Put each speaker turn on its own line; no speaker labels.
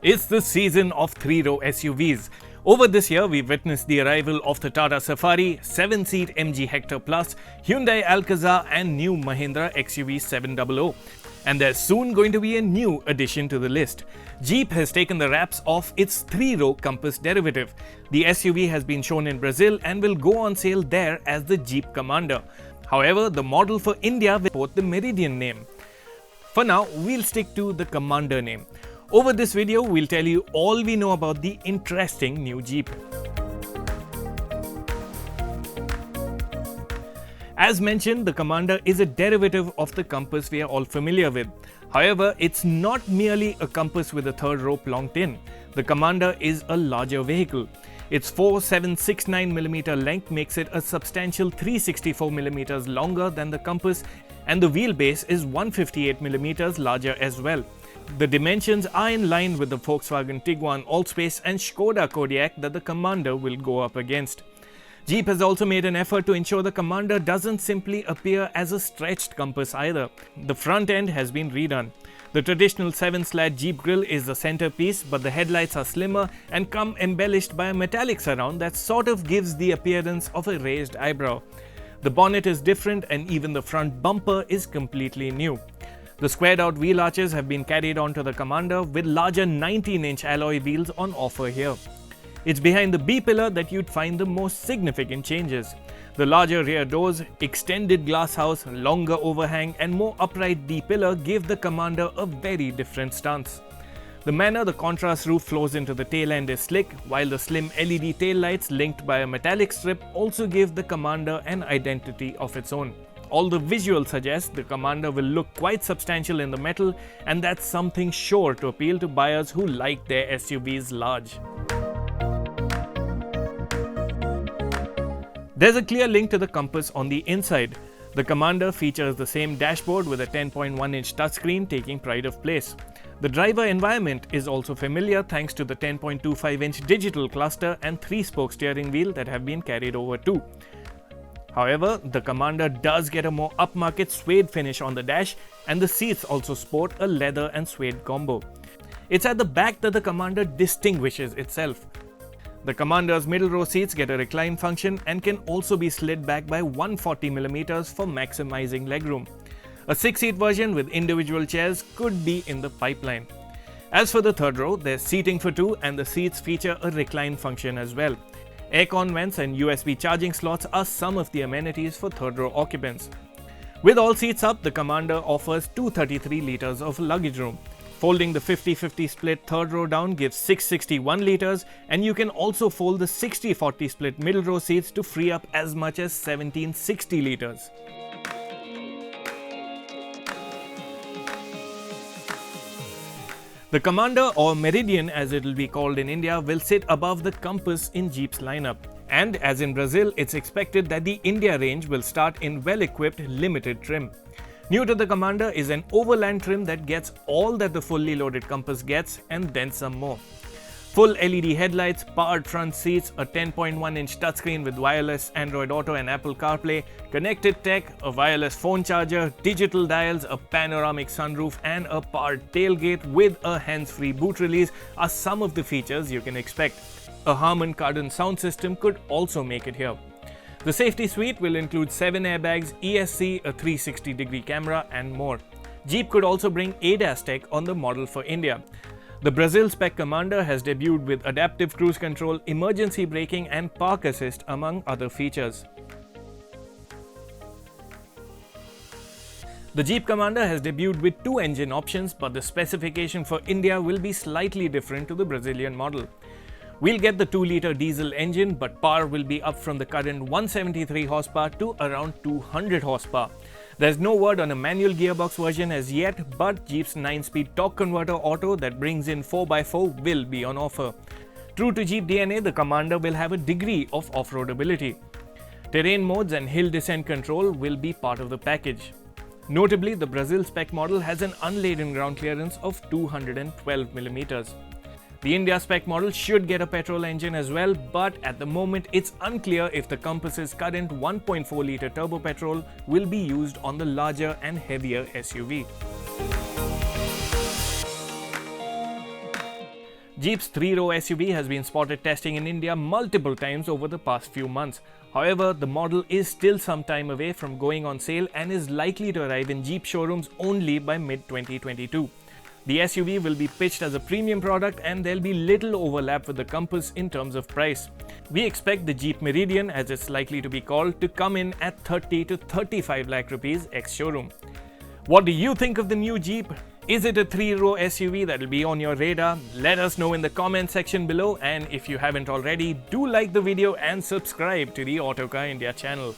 It's the season of three-row SUVs. Over this year, we've witnessed the arrival of the Tata Safari, 7-seat MG Hector Plus, Hyundai Alcazar and new Mahindra XUV 700. And there's soon going to be a new addition to the list. Jeep has taken the wraps off its three-row Compass derivative. The SUV has been shown in Brazil and will go on sale there as the Jeep Commander. However, the model for India will port the Meridian name. For now, we'll stick to the Commander name. Over this video, we'll tell you all we know about the interesting new Jeep. As mentioned, the Commander is a derivative of the Compass we are all familiar with. However, it's not merely a Compass with a third row plonked in. The Commander is a larger vehicle. Its 4769mm length makes it a substantial 364mm longer than the Compass, and the wheelbase is 158mm larger as well. The dimensions are in line with the Volkswagen Tiguan Allspace and Skoda Kodiaq that the Commander will go up against. Jeep has also made an effort to ensure the Commander doesn't simply appear as a stretched Compass either. The front end has been redone. The traditional 7-slat Jeep grille is the centerpiece, but the headlights are slimmer and come embellished by a metallic surround that sort of gives the appearance of a raised eyebrow. The bonnet is different and even the front bumper is completely new. The squared out wheel arches have been carried onto the Commander with larger 19-inch alloy wheels on offer here. It's behind the B-pillar that you'd find the most significant changes. The larger rear doors, extended glass house, longer overhang and more upright D-pillar give the Commander a very different stance. The manner the contrast roof flows into the tail end is slick, while the slim LED tail lights linked by a metallic strip also give the Commander an identity of its own. All the visuals suggest the Commander will look quite substantial in the metal, and that's something sure to appeal to buyers who like their SUVs large. There's a clear link to the Compass on the inside. The Commander features the same dashboard with a 10.1-inch touchscreen taking pride of place. The driver environment is also familiar thanks to the 10.25-inch digital cluster and 3-spoke steering wheel that have been carried over too. However, the Commander does get a more upmarket suede finish on the dash, and the seats also sport a leather and suede combo. It's at the back that the Commander distinguishes itself. The Commander's middle row seats get a recline function and can also be slid back by 140mm for maximizing legroom. A 6-seat version with individual chairs could be in the pipeline. As for the third row, there's seating for two and the seats feature a recline function as well. Aircon vents and USB charging slots are some of the amenities for third row occupants. With all seats up, the Commander offers 233 litres of luggage room. Folding the 50-50 split third row down gives 661 litres, and you can also fold the 60-40 split middle row seats to free up as much as 1760 litres. The Commander, or Meridian as it will be called in India, will sit above the Compass in Jeep's lineup. And as in Brazil, it's expected that the India range will start in well-equipped limited trim. New to the Commander is an overland trim that gets all that the fully loaded Compass gets and then some more. Full LED headlights, powered front seats, a 10.1-inch touchscreen with wireless Android Auto and Apple CarPlay, connected tech, a wireless phone charger, digital dials, a panoramic sunroof and a powered tailgate with a hands-free boot release are some of the features you can expect. A Harman Kardon sound system could also make it here. The safety suite will include 7 airbags, ESC, a 360-degree camera and more. Jeep could also bring ADAS tech on the model for India. The Brazil spec Commander has debuted with adaptive cruise control, emergency braking and park assist among other features. The Jeep Commander has debuted with 2 engine options, but the specification for India will be slightly different to the Brazilian model. We'll get the 2-litre diesel engine, but power will be up from the current 173 horsepower to around 200 horsepower. There's no word on a manual gearbox version as yet, but Jeep's 9-speed torque converter auto that brings in 4x4 will be on offer. True to Jeep DNA, the Commander will have a degree of off-road ability. Terrain modes and hill descent control will be part of the package. Notably, the Brazil spec model has an unladen ground clearance of 212mm. The India spec model should get a petrol engine as well, but at the moment it's unclear if the Compass's current 1.4-litre turbo petrol will be used on the larger and heavier SUV. Jeep's three-row SUV has been spotted testing in India multiple times over the past few months. However, the model is still some time away from going on sale and is likely to arrive in Jeep showrooms only by mid-2022. The SUV will be pitched as a premium product and there'll be little overlap with the Compass in terms of price. We expect the Jeep Meridian, as it's likely to be called, to come in at 30 to 35 lakh rupees ex-showroom. What do you think of the new Jeep? Is it a three-row SUV that will be on your radar? Let us know in the comment section below, and if you haven't already, do like the video and subscribe to the Autocar India channel.